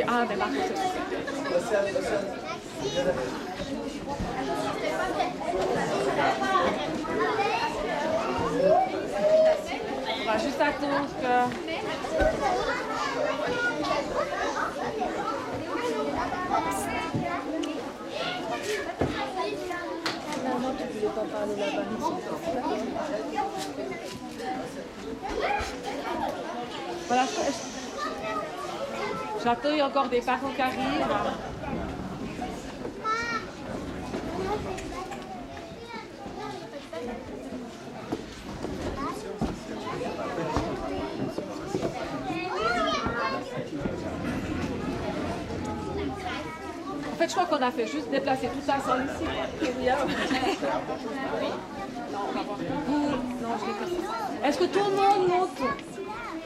Ah, mais Marco, c'est on va juste attendre que... Finalement, tu voulais pas parler là-bas. Voilà, j'accueille encore des parents qui arrivent. En fait, je crois qu'on a fait juste déplacer tout ça sans ici. Est-ce que tout le monde monte?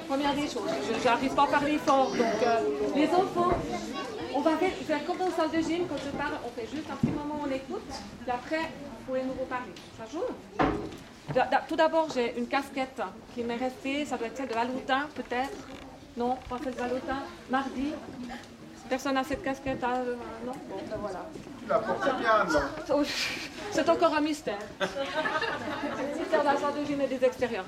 Première des choses, je n'arrive pas à parler fort. Donc, les enfants, on va faire comme dans la salle de gym, quand je parle, on fait juste un petit moment, on écoute, puis après, vous pouvez nous reparler. Ça joue? Tout d'abord, j'ai une casquette qui m'est restée, ça doit être celle de Valentin, peut-être. Non, pas celle de Valentin. Mardi. Personne n'a cette casquette? Non? Bon, ben voilà. Tu la portes bien, non? C'est encore un mystère. Mystère de la salle de gym et des extérieurs.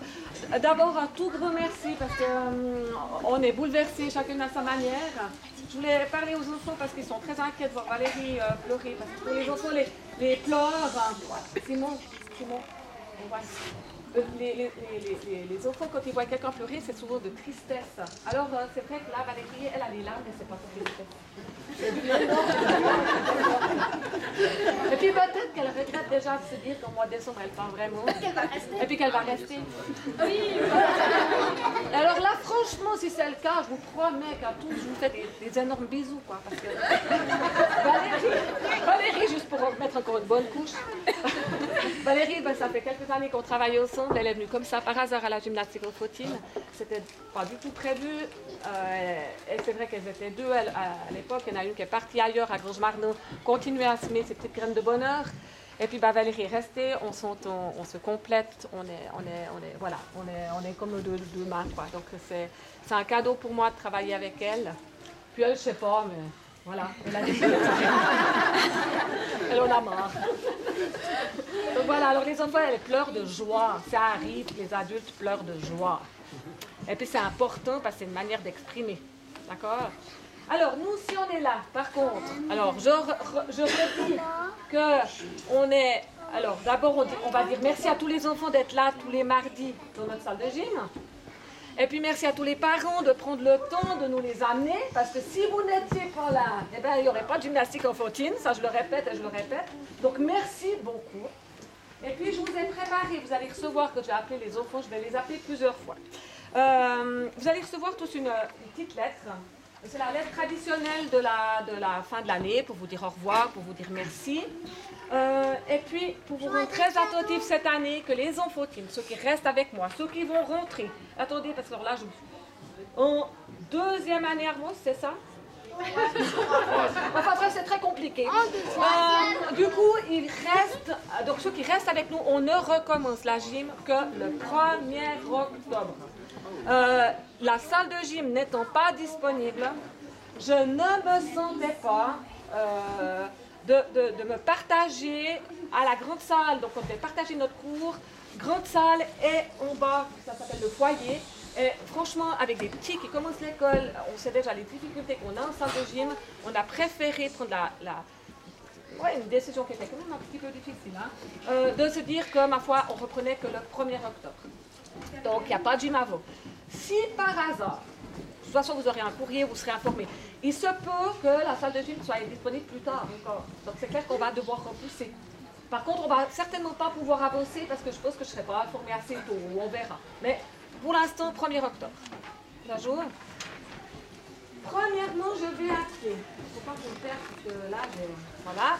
D'abord, un tout grand merci parce qu'on est bouleversés, chacune à sa manière. Je voulais parler aux enfants parce qu'ils sont très inquiets de voir Valérie pleurer. Parce que pour les enfants, les pleurs... Simon, on voit... Les enfants, quand ils voient quelqu'un pleurer, c'est souvent de tristesse. Alors, c'est vrai que là, Valérie, elle a les larmes, mais c'est pas pour tristesse. Et puis peut-être qu'elle regrette déjà de se dire qu'au mois de décembre, elle part vraiment. Et puis qu'elle va rester. Oui. Alors là, franchement, si c'est le cas, je vous promets qu'à tous, je vous fais des énormes bisous, quoi. Parce que Valérie, juste pour mettre encore une bonne couche. Valérie, ben, ça fait quelques années qu'on travaille ensemble. Elle est venue comme ça par hasard à la gymnastique au Fautine. C'était pas du tout prévu. Et c'est vrai qu'elles étaient deux à l'époque. Il y en a une qui est partie ailleurs à Grange-Marneau, continuer à semer ses petites graines de bonheur. Et puis bah, Valérie est restée. On se complète. On est comme nos deux mains, quoi. Donc c'est un cadeau pour moi de travailler avec elle. Puis elle, je sais pas, mais voilà. Elle a décidé de s'arrêter. Elle en a marre. Donc voilà, alors les enfants, elles pleurent de joie. Ça arrive, les adultes pleurent de joie. Et puis c'est important parce que c'est une manière d'exprimer. D'accord? Alors, nous, si on est là, par contre, alors je redis qu'on est... Alors, d'abord, on va dire merci à tous les enfants d'être là tous les mardis dans notre salle de gym. Et puis merci à tous les parents de prendre le temps de nous les amener, parce que si vous n'étiez pas là, eh bien, il n'y aurait pas de gymnastique en Fautine, ça je le répète et je le répète. Donc merci beaucoup. Et puis je vous ai préparé, vous allez recevoir, quand j'ai appelé les enfants, je vais les appeler plusieurs fois. Vous allez recevoir tous une petite lettre. C'est la lettre traditionnelle de la fin de l'année, pour vous dire au revoir, pour vous dire merci. Et puis, pour vous rendre très attentifs cette année, que les enfants, ceux qui restent avec moi, ceux qui vont rentrer, attendez, parce que alors là, en deuxième année Armos, c'est ça? Enfin bref, c'est très compliqué. Du coup, donc ceux qui restent avec nous, on ne recommence la gym que le 1er octobre. La salle de gym n'étant pas disponible, je ne me sentais pas de me partager à la grande salle. Donc on fait partager notre cours, grande salle et en bas, ça s'appelle le foyer. Et franchement, avec des petits qui commencent l'école, on sait déjà les difficultés qu'on a en salle de gym. On a préféré prendre une décision qui était quand même un petit peu difficile, de se dire que, ma foi, on reprenait que le 1er octobre. Donc, il n'y a pas de gym avant. Si par hasard, de toute façon, vous aurez un courrier, vous serez informé. Il se peut que la salle de gym soit disponible plus tard encore. Donc, c'est clair qu'on va devoir repousser. Par contre, on ne va certainement pas pouvoir avancer parce que je pense que je ne serai pas informée assez tôt, ou on verra. Mais pour l'instant, 1er octobre. Ça joue. Premièrement, je vais appeler. Il ne faut pas que je me perde parce que là, voilà.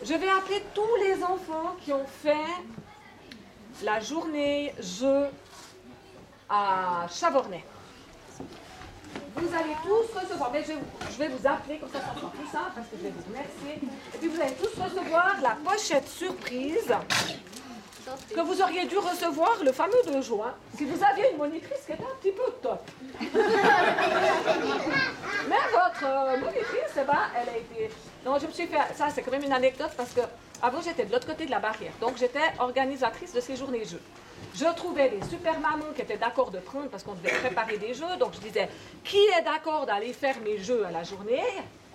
Je vais appeler tous les enfants qui ont fait la journée jeu à Chavornay. Vous allez tous recevoir, mais je vais vous appeler, comme ça sera plus simple, parce que je vais vous remercier. Et puis vous allez tous recevoir la pochette surprise que vous auriez dû recevoir le fameux 2 juin si vous aviez une monitrice qui était un petit peu top. Mais votre monitrice, eh ben, elle a été... Non, je me suis fait... Ça, c'est quand même une anecdote parce que avant, j'étais de l'autre côté de la barrière. Donc, j'étais organisatrice de ces journées-jeux. Je trouvais des super mamans qui étaient d'accord de prendre parce qu'on devait préparer des jeux. Donc, je disais, qui est d'accord d'aller faire mes jeux à la journée?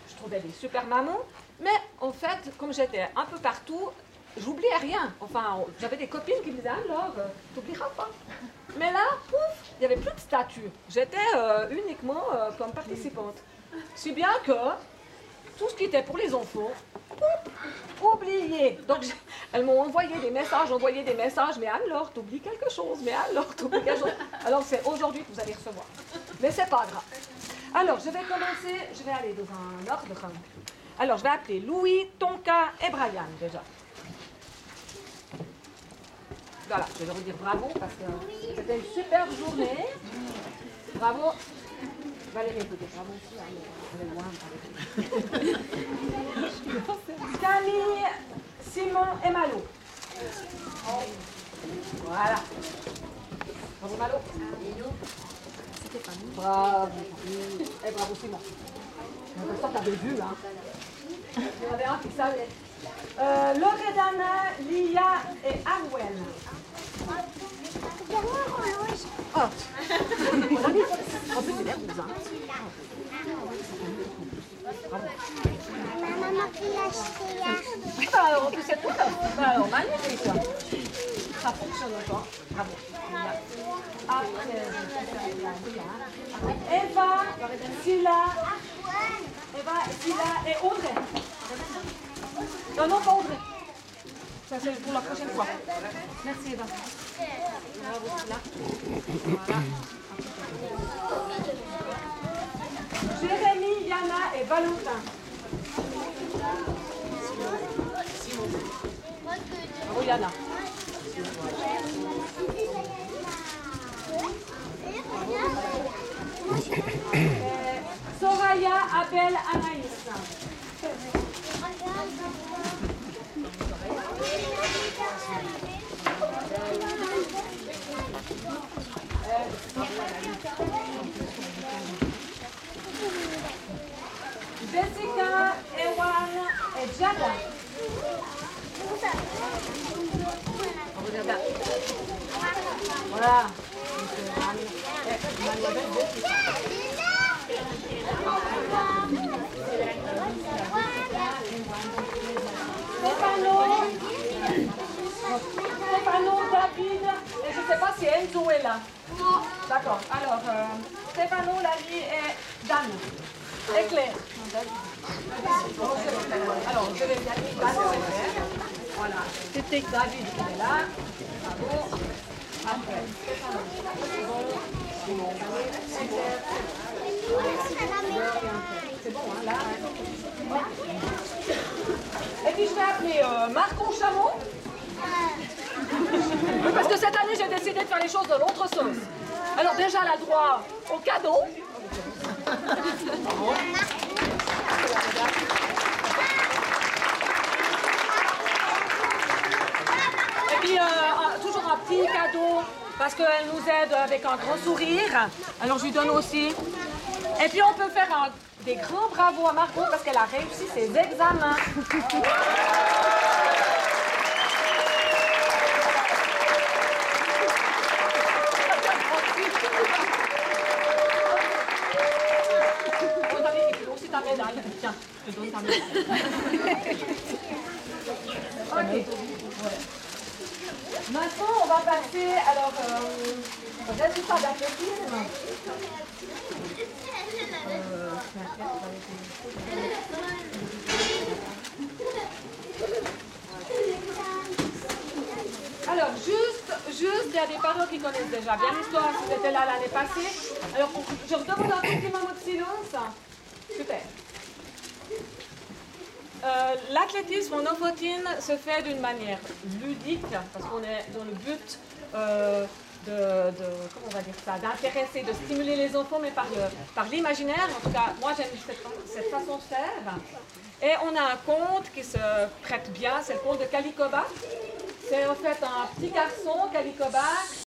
Je trouvais des super mamans. Mais en fait, comme j'étais un peu partout, j'oubliais rien. Enfin, j'avais des copines qui me disaient, alors, t'oublieras pas. Mais là, pouf, il n'y avait plus de statut. J'étais uniquement comme participante. Si bien que tout ce qui était pour les enfants, oublié. Donc, elles m'ont envoyé des messages, mais alors, t'oublies quelque chose, mais alors, t'oublies quelque chose. Alors, c'est aujourd'hui que vous allez recevoir. Mais c'est pas grave. Alors, je vais commencer, je vais aller dans un ordre. Alors, je vais appeler Louis, Tonka et Brian, déjà. Voilà, je vais leur dire bravo, parce que c'était une super journée. Bravo. Valérie, écoutez, bravo aussi, on est loin avec Camille, Simon et Malo. Voilà. Bravo Malo. C'était pas nous. Bravo. Et bravo Simon. Ça, t'avais vu, hein. Il y en avait un qui savait. Loredana, Lia et Arwen. Oh. En plus, il est rouge, hein. Maman qui l'a acheté. Alors, en plus, c'est tout neuf. Alors, magnifique. Ça fonctionne encore. Bravo. Après, Eva, Silla et Audrey. Non, non, pas Audrey. Ça, c'est pour la prochaine fois. Merci, Eva. Bravo, Silla. Voilà. Jérémy, Yana et Valentin. Bravo, Yana. Soraya, Abel, Anaïs. Jessica, Ewan et Jada. Voilà. Stefano, David, et je ne sais pas si Enzo est là. D'accord. Alors, Stefano, Lali et Dan. Et Claire. Alors, je vais bien dire Dan et Claire. Voilà. C'était David qui est là. Bravo. Après, Stefano. C'est bon, hein, là. Et puis je vais appeler Marco Chamon. Parce que cette année, j'ai décidé de faire les choses de l'autre sauce. Alors déjà, elle a droit au cadeau. Et puis, toujours un petit cadeau, parce qu'elle nous aide avec un grand sourire. Alors, je lui donne aussi. Et puis, on peut faire des grands bravos à Margot, parce qu'elle a réussi ses examens. Tiens, je te donne ta médaille. Ok. Maintenant, on va passer alors au résultat d'athlétisme. Alors, juste, il y a des parents qui connaissent déjà bien l'histoire, si vous étiez là l'année passée. Alors, je vous demande un petit moment de silence. Super. L'athlétisme en Ofotine se fait d'une manière ludique, parce qu'on est dans le but comment on va dire ça, d'intéresser, de stimuler les enfants, mais par l'imaginaire. En tout cas, moi j'aime cette façon de faire. Et on a un conte qui se prête bien, c'est le conte de Kalikoba. C'est en fait un petit garçon, Calico Bax,